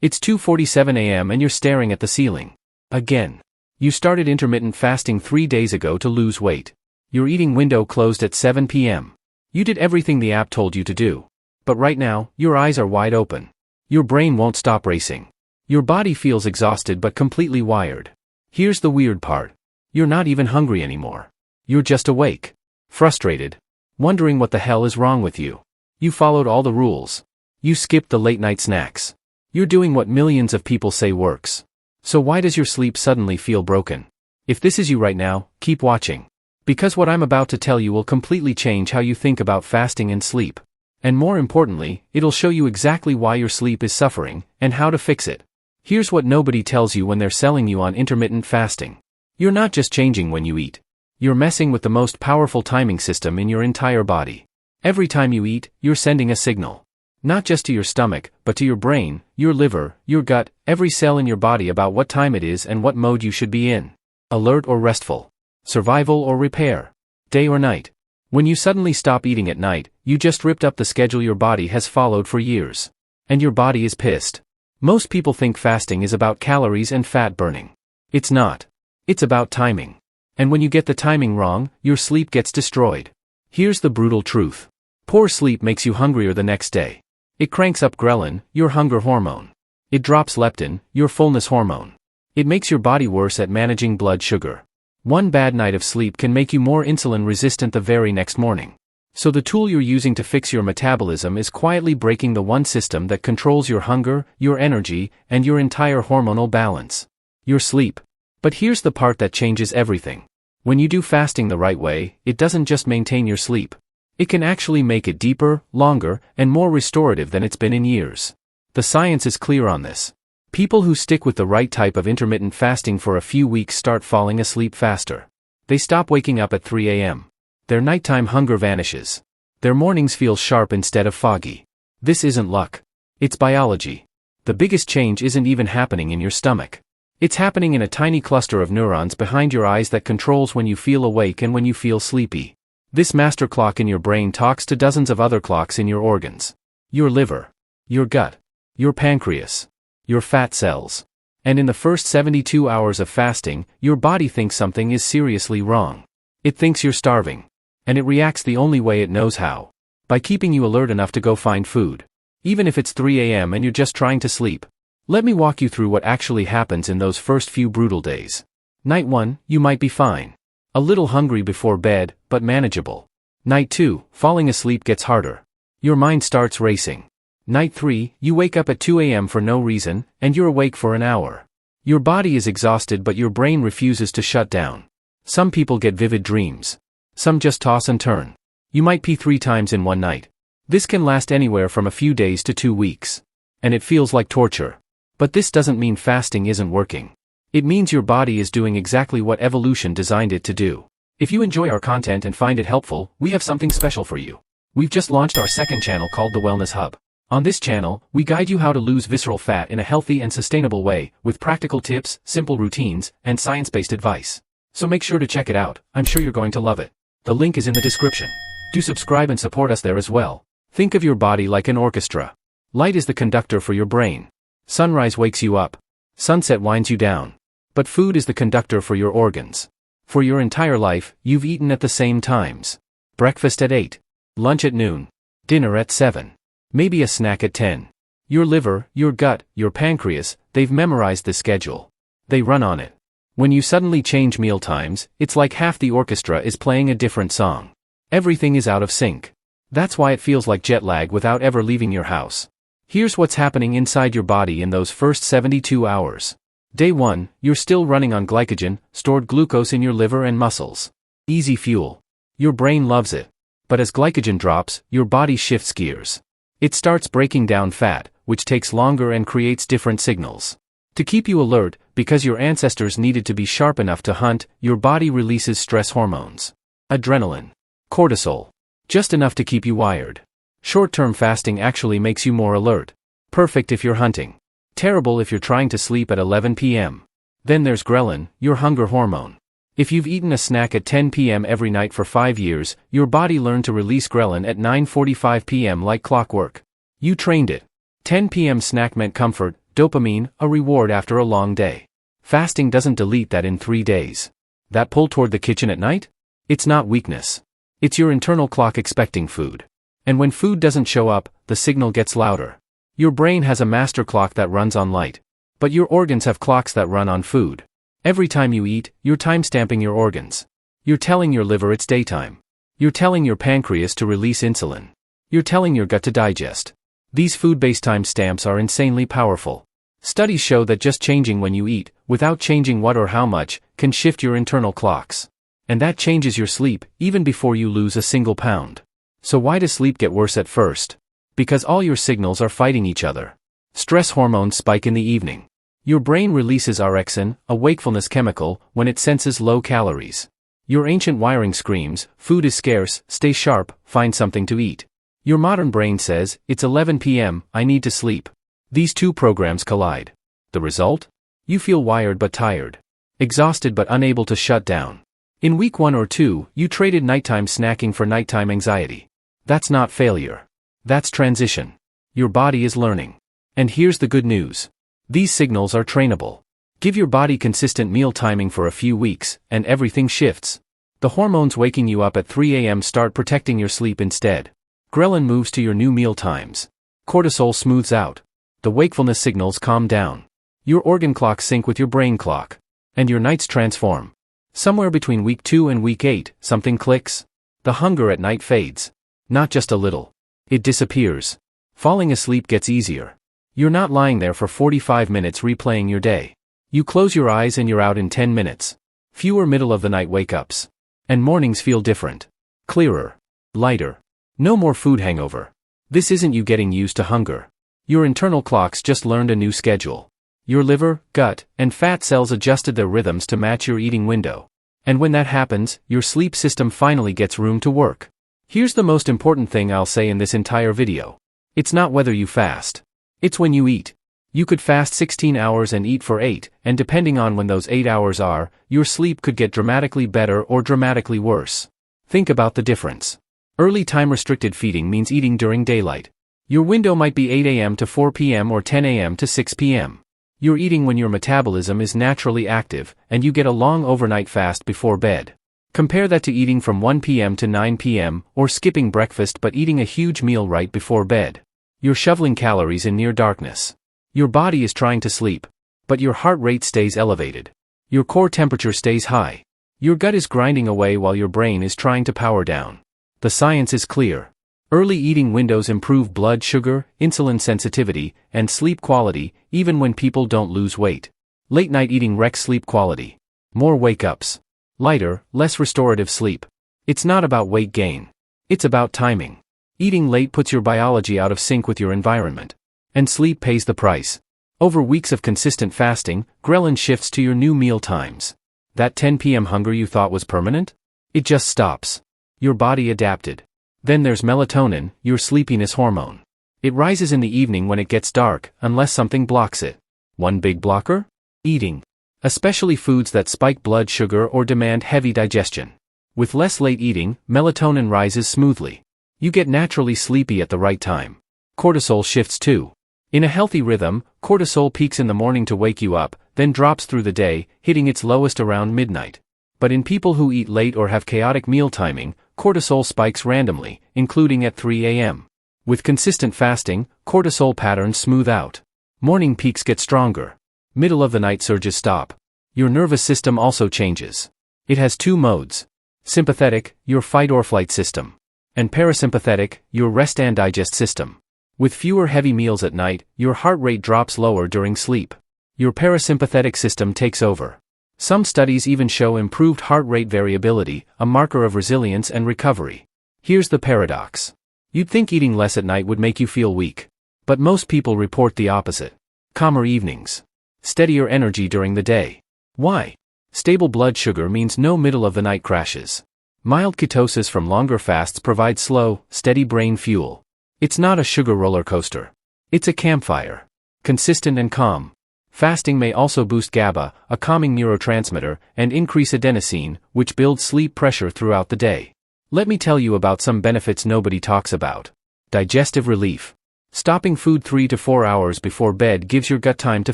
It's 2:47 a.m. and you're staring at the ceiling. Again. You started intermittent fasting 3 days ago to lose weight. Your eating window closed at 7 p.m. You did everything the app told you to do. But right now, your eyes are wide open. Your brain won't stop racing. Your body feels exhausted but completely wired. Here's the weird part. You're not even hungry anymore. You're just awake. Frustrated. Wondering what the hell is wrong with you. You followed all the rules. You skipped the late-night snacks. You're doing what millions of people say works. So why does your sleep suddenly feel broken? If this is you right now, keep watching. Because what I'm about to tell you will completely change how you think about fasting and sleep. And more importantly, it'll show you exactly why your sleep is suffering, and how to fix it. Here's what nobody tells you when they're selling you on intermittent fasting. You're not just changing when you eat. You're messing with the most powerful timing system in your entire body. Every time you eat, you're sending a signal. Not just to your stomach, but to your brain, your liver, your gut, every cell in your body about what time it is and what mode you should be in. Alert or restful. Survival or repair. Day or night. When you suddenly stop eating at night, you just ripped up the schedule your body has followed for years. And your body is pissed. Most people think fasting is about calories and fat burning. It's not. It's about timing. And when you get the timing wrong, your sleep gets destroyed. Here's the brutal truth. Poor sleep makes you hungrier the next day. It cranks up ghrelin, your hunger hormone. It drops leptin, your fullness hormone. It makes your body worse at managing blood sugar. One bad night of sleep can make you more insulin resistant the very next morning. So the tool you're using to fix your metabolism is quietly breaking the one system that controls your hunger, your energy, and your entire hormonal balance. Your sleep. But here's the part that changes everything. When you do fasting the right way, it doesn't just maintain your sleep. It can actually make it deeper, longer, and more restorative than it's been in years. The science is clear on this. People who stick with the right type of intermittent fasting for a few weeks start falling asleep faster. They stop waking up at 3 a.m. Their nighttime hunger vanishes. Their mornings feel sharp instead of foggy. This isn't luck. It's biology. The biggest change isn't even happening in your stomach. It's happening in a tiny cluster of neurons behind your eyes that controls when you feel awake and when you feel sleepy. This master clock in your brain talks to dozens of other clocks in your organs. Your liver. Your gut. Your pancreas. Your fat cells. And in the first 72 hours of fasting, your body thinks something is seriously wrong. It thinks you're starving. And it reacts the only way it knows how. By keeping you alert enough to go find food. Even if it's 3 a.m. and you're just trying to sleep. Let me walk you through what actually happens in those first few brutal days. Night 1, you might be fine. A little hungry before bed, but manageable. Night 2, falling asleep gets harder. Your mind starts racing. Night 3, you wake up at 2 a.m. for no reason, and you're awake for an hour. Your body is exhausted but your brain refuses to shut down. Some people get vivid dreams. Some just toss and turn. You might pee 3 times in one night. This can last anywhere from a few days to 2 weeks. And it feels like torture. But this doesn't mean fasting isn't working. It means your body is doing exactly what evolution designed it to do. If you enjoy our content and find it helpful, we have something special for you. We've just launched our second channel called The Wellness Hub. On this channel, we guide you how to lose visceral fat in a healthy and sustainable way, with practical tips, simple routines, and science-based advice. So make sure to check it out. I'm sure you're going to love it. The link is in the description. Do subscribe and support us there as well. Think of your body like an orchestra. Light is the conductor for your brain. Sunrise wakes you up. Sunset winds you down. But food is the conductor for your organs. For your entire life, you've eaten at the same times. Breakfast at 8. Lunch at noon. Dinner at 7. Maybe a snack at 10. Your liver, your gut, your pancreas, they've memorized the schedule. They run on it. When you suddenly change meal times, it's like half the orchestra is playing a different song. Everything is out of sync. That's why it feels like jet lag without ever leaving your house. Here's what's happening inside your body in those first 72 hours. Day 1, you're still running on glycogen, stored glucose in your liver and muscles. Easy fuel. Your brain loves it. But as glycogen drops, your body shifts gears. It starts breaking down fat, which takes longer and creates different signals. To keep you alert, because your ancestors needed to be sharp enough to hunt, your body releases stress hormones. Adrenaline. Cortisol. Just enough to keep you wired. Short-term fasting actually makes you more alert. Perfect if you're hunting. Terrible if you're trying to sleep at 11 p.m. Then there's ghrelin, your hunger hormone. If you've eaten a snack at 10 p.m. every night for 5 years, your body learned to release ghrelin at 9:45 p.m. like clockwork. You trained it. 10 p.m. snack meant comfort, Dopamine, a reward after a long day. Fasting doesn't delete that in 3 days. That pull toward the kitchen at night? It's not weakness. It's your internal clock expecting food. And when food doesn't show up, the signal gets louder. Your brain has a master clock that runs on light. But your organs have clocks that run on food. Every time you eat, you're timestamping your organs. You're telling your liver it's daytime. You're telling your pancreas to release insulin. You're telling your gut to digest. These food-based timestamps are insanely powerful. Studies show that just changing when you eat, without changing what or how much, can shift your internal clocks. And that changes your sleep, even before you lose a single pound. So why does sleep get worse at first? Because all your signals are fighting each other. Stress hormones spike in the evening. Your brain releases orexin, a wakefulness chemical, when it senses low calories. Your ancient wiring screams, food is scarce, stay sharp, find something to eat. Your modern brain says, it's 11 p.m., I need to sleep. These two programs collide. The result? You feel wired but tired. Exhausted but unable to shut down. In week 1 or 2, you traded nighttime snacking for nighttime anxiety. That's not failure. That's transition. Your body is learning. And here's the good news. These signals are trainable. Give your body consistent meal timing for a few weeks, and everything shifts. The hormones waking you up at 3 a.m. start protecting your sleep instead. Ghrelin moves to your new meal times. Cortisol smooths out. The wakefulness signals calm down. Your organ clocks sync with your brain clock. And your nights transform. Somewhere between week 2 and week 8, something clicks. The hunger at night fades. Not just a little. It disappears. Falling asleep gets easier. You're not lying there for 45 minutes replaying your day. You close your eyes and you're out in 10 minutes. Fewer middle-of-the-night wake-ups. And mornings feel different. Clearer. Lighter. No more food hangover. This isn't you getting used to hunger. Your internal clocks just learned a new schedule. Your liver, gut, and fat cells adjusted their rhythms to match your eating window. And when that happens, your sleep system finally gets room to work. Here's the most important thing I'll say in this entire video. It's not whether you fast. It's when you eat. You could fast 16 hours and eat for 8, and depending on when those 8 hours are, your sleep could get dramatically better or dramatically worse. Think about the difference. Early time-restricted feeding means eating during daylight. Your window might be 8 a.m. to 4 p.m. or 10 a.m. to 6 p.m. You're eating when your metabolism is naturally active, and you get a long overnight fast before bed. Compare that to eating from 1 p.m. to 9 p.m., or skipping breakfast but eating a huge meal right before bed. You're shoveling calories in near darkness. Your body is trying to sleep, but your heart rate stays elevated. Your core temperature stays high. Your gut is grinding away while your brain is trying to power down. The science is clear. Early eating windows improve blood sugar, insulin sensitivity, and sleep quality, even when people don't lose weight. Late night eating wrecks sleep quality. More wake-ups. Lighter, less restorative sleep. It's not about weight gain. It's about timing. Eating late puts your biology out of sync with your environment. And sleep pays the price. Over weeks of consistent fasting, ghrelin shifts to your new meal times. That 10 p.m. hunger you thought was permanent? It just stops. Your body adapted. Then there's melatonin, your sleepiness hormone. It rises in the evening when it gets dark, unless something blocks it. One big blocker? Eating. Especially foods that spike blood sugar or demand heavy digestion. With less late eating, melatonin rises smoothly. You get naturally sleepy at the right time. Cortisol shifts too. In a healthy rhythm, cortisol peaks in the morning to wake you up, then drops through the day, hitting its lowest around midnight. But in people who eat late or have chaotic meal timing, cortisol spikes randomly, including at 3 a.m. With consistent fasting, cortisol patterns smooth out. Morning peaks get stronger. Middle-of-the-night surges stop. Your nervous system also changes. It has two modes. Sympathetic, your fight-or-flight system. And parasympathetic, your rest and digest system. With fewer heavy meals at night, your heart rate drops lower during sleep. Your parasympathetic system takes over. Some studies even show improved heart rate variability, a marker of resilience and recovery. Here's the paradox. You'd think eating less at night would make you feel weak. But most people report the opposite. Calmer evenings. Steadier energy during the day. Why? Stable blood sugar means no middle-of-the-night crashes. Mild ketosis from longer fasts provides slow, steady brain fuel. It's not a sugar roller coaster. It's a campfire. Consistent and calm. Fasting may also boost GABA, a calming neurotransmitter, and increase adenosine, which builds sleep pressure throughout the day. Let me tell you about some benefits nobody talks about. Digestive relief. Stopping food 3 to 4 hours before bed gives your gut time to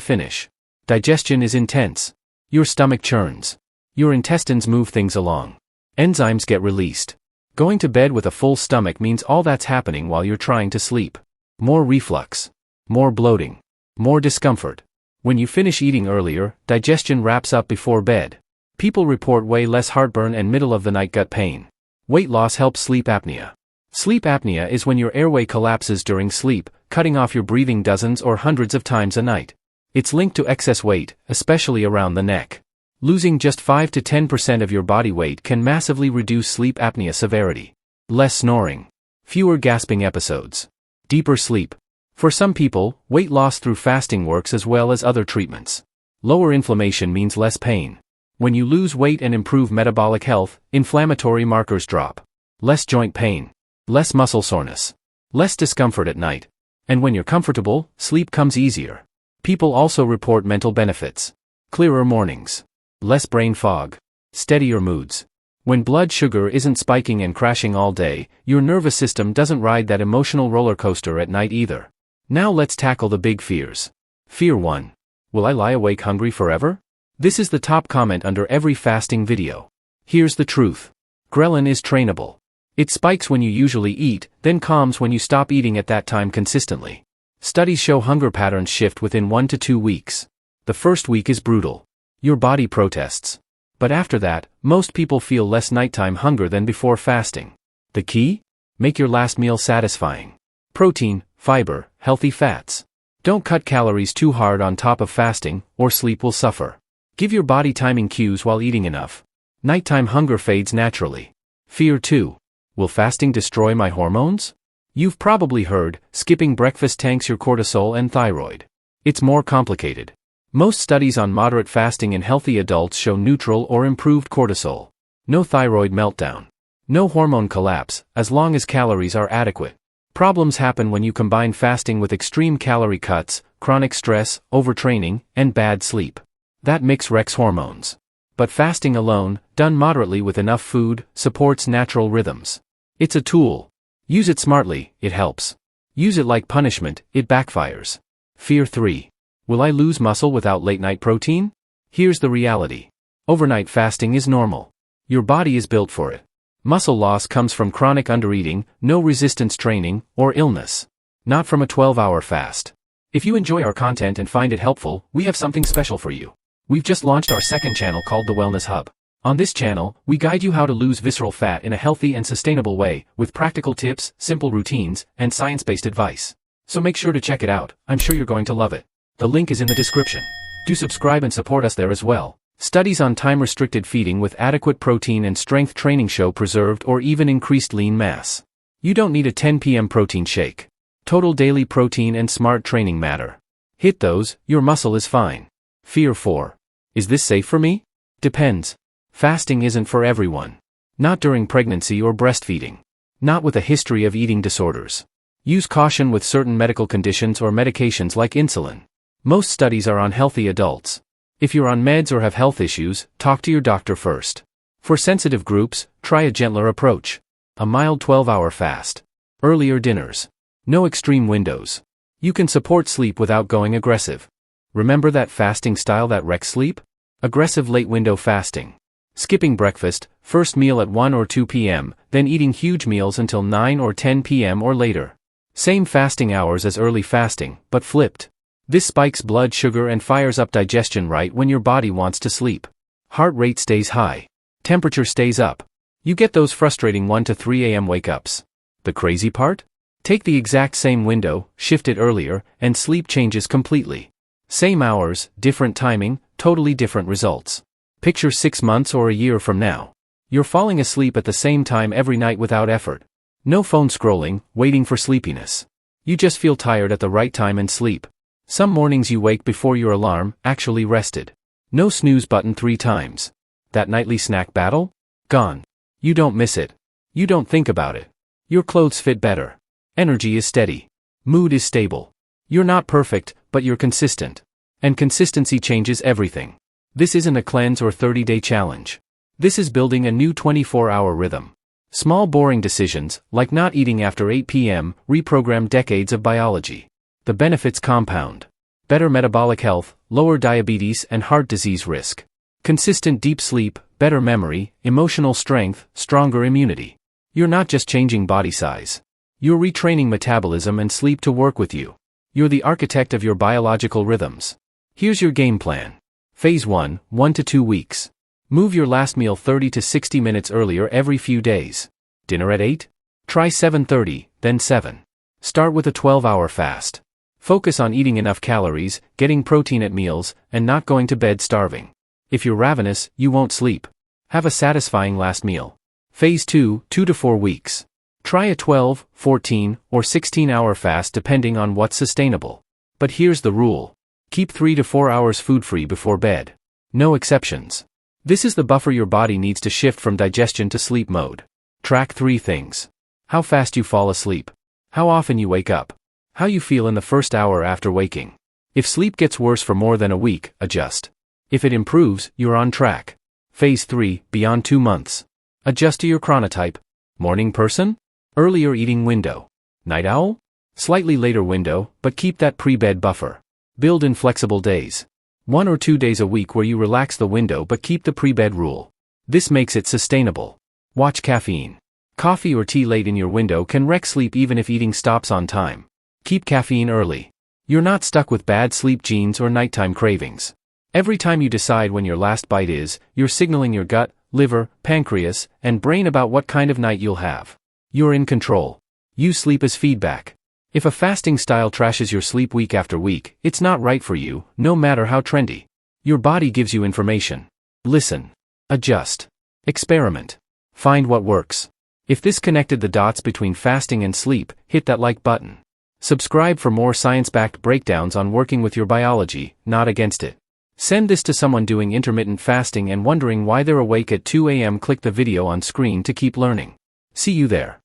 finish. Digestion is intense. Your stomach churns. Your intestines move things along. Enzymes get released. Going to bed with a full stomach means all that's happening while you're trying to sleep. More reflux. More bloating. More discomfort. When you finish eating earlier, digestion wraps up before bed. People report way less heartburn and middle-of-the-night gut pain. Weight loss helps sleep apnea. Sleep apnea is when your airway collapses during sleep, cutting off your breathing dozens or hundreds of times a night. It's linked to excess weight, especially around the neck. Losing just 5 to 10% of your body weight can massively reduce sleep apnea severity. Less snoring. Fewer gasping episodes. Deeper sleep. For some people, weight loss through fasting works as well as other treatments. Lower inflammation means less pain. When you lose weight and improve metabolic health, inflammatory markers drop. Less joint pain. Less muscle soreness. Less discomfort at night. And when you're comfortable, sleep comes easier. People also report mental benefits. Clearer mornings. Less brain fog. Steadier moods. When blood sugar isn't spiking and crashing all day, your nervous system doesn't ride that emotional roller coaster at night either. Now let's tackle the big fears. Fear 1. Will I lie awake hungry forever? This is the top comment under every fasting video. Here's the truth. Ghrelin is trainable. It spikes when you usually eat, then calms when you stop eating at that time consistently. Studies show hunger patterns shift within 1 to 2 weeks. The first week is brutal. Your body protests. But after that, most people feel less nighttime hunger than before fasting. The key? Make your last meal satisfying. Protein, fiber, healthy fats. Don't cut calories too hard on top of fasting, or sleep will suffer. Give your body timing cues while eating enough. Nighttime hunger fades naturally. Fear 2. Will fasting destroy my hormones? You've probably heard, skipping breakfast tanks your cortisol and thyroid. It's more complicated. Most studies on moderate fasting in healthy adults show neutral or improved cortisol. No thyroid meltdown. No hormone collapse, as long as calories are adequate. Problems happen when you combine fasting with extreme calorie cuts, chronic stress, overtraining, and bad sleep. That mix wrecks hormones. But fasting alone, done moderately with enough food, supports natural rhythms. It's a tool. Use it smartly, it helps. Use it like punishment, it backfires. Fear 3. Will I lose muscle without late-night protein? Here's the reality. Overnight fasting is normal. Your body is built for it. Muscle loss comes from chronic undereating, no resistance training, or illness. Not from a 12-hour fast. If you enjoy our content and find it helpful, we have something special for you. We've just launched our second channel called The Wellness Hub. On this channel, we guide you how to lose visceral fat in a healthy and sustainable way, with practical tips, simple routines, and science-based advice. So make sure to check it out, I'm sure you're going to love it. The link is in the description. Do subscribe and support us there as well. Studies on time-restricted feeding with adequate protein and strength training show preserved or even increased lean mass. You don't need a 10 p.m. protein shake. Total daily protein and smart training matter. Hit those, your muscle is fine. Fear 4. Is this safe for me? Depends. Fasting isn't for everyone. Not during pregnancy or breastfeeding. Not with a history of eating disorders. Use caution with certain medical conditions or medications like insulin. Most studies are on healthy adults. If you're on meds or have health issues, talk to your doctor first. For sensitive groups, try a gentler approach. A mild 12-hour fast. Earlier dinners. No extreme windows. You can support sleep without going aggressive. Remember that fasting style that wrecks sleep? Aggressive late window fasting. Skipping breakfast, first meal at 1 or 2 p.m., then eating huge meals until 9 or 10 p.m. or later. Same fasting hours as early fasting, but flipped. This spikes blood sugar and fires up digestion right when your body wants to sleep. Heart rate stays high. Temperature stays up. You get those frustrating 1 to 3 a.m. wake-ups. The crazy part? Take the exact same window, shift it earlier, and sleep changes completely. Same hours, different timing, totally different results. Picture 6 months or a year from now. You're falling asleep at the same time every night without effort. No phone scrolling, waiting for sleepiness. You just feel tired at the right time and sleep. Some mornings you wake before your alarm, actually rested. No snooze button 3 times. That nightly snack battle? Gone. You don't miss it. You don't think about it. Your clothes fit better. Energy is steady. Mood is stable. You're not perfect, but you're consistent. And consistency changes everything. This isn't a cleanse or 30-day challenge. This is building a new 24-hour rhythm. Small boring decisions, like not eating after 8 p.m., reprogram decades of biology. The benefits compound. Better metabolic health, lower diabetes and heart disease risk. Consistent deep sleep, better memory, emotional strength, stronger immunity. You're not just changing body size. You're retraining metabolism and sleep to work with you. You're the architect of your biological rhythms. Here's your game plan. Phase 1, 1 to 2 weeks. Move your last meal 30 to 60 minutes earlier every few days. Dinner at 8? Try 7:30, then 7. Start with a 12-hour fast. Focus on eating enough calories, getting protein at meals, and not going to bed starving. If you're ravenous, you won't sleep. Have a satisfying last meal. Phase 2, 2 to 4 weeks. Try a 12, 14, or 16-hour fast depending on what's sustainable. But here's the rule. Keep 3 to 4 hours food-free before bed. No exceptions. This is the buffer your body needs to shift from digestion to sleep mode. Track 3 things. How fast you fall asleep. How often you wake up. How you feel in the first hour after waking. If sleep gets worse for more than a week, adjust. If it improves, you're on track. Phase 3, beyond 2 months. Adjust to your chronotype. Morning person? Earlier eating window. Night owl? Slightly later window, but keep that pre-bed buffer. Build in flexible days. 1 or 2 days a week where you relax the window but keep the pre-bed rule. This makes it sustainable. Watch caffeine. Coffee or tea late in your window can wreck sleep even if eating stops on time. Keep caffeine early. You're not stuck with bad sleep genes or nighttime cravings. Every time you decide when your last bite is, you're signaling your gut, liver, pancreas, and brain about what kind of night you'll have. You're in control. Use sleep as feedback. If a fasting style trashes your sleep week after week, it's not right for you, no matter how trendy. Your body gives you information. Listen. Adjust. Experiment. Find what works. If this connected the dots between fasting and sleep, hit that like button. Subscribe for more science-backed breakdowns on working with your biology, not against it. Send this to someone doing intermittent fasting and wondering why they're awake at 2 a.m. Click the video on screen to keep learning. See you there.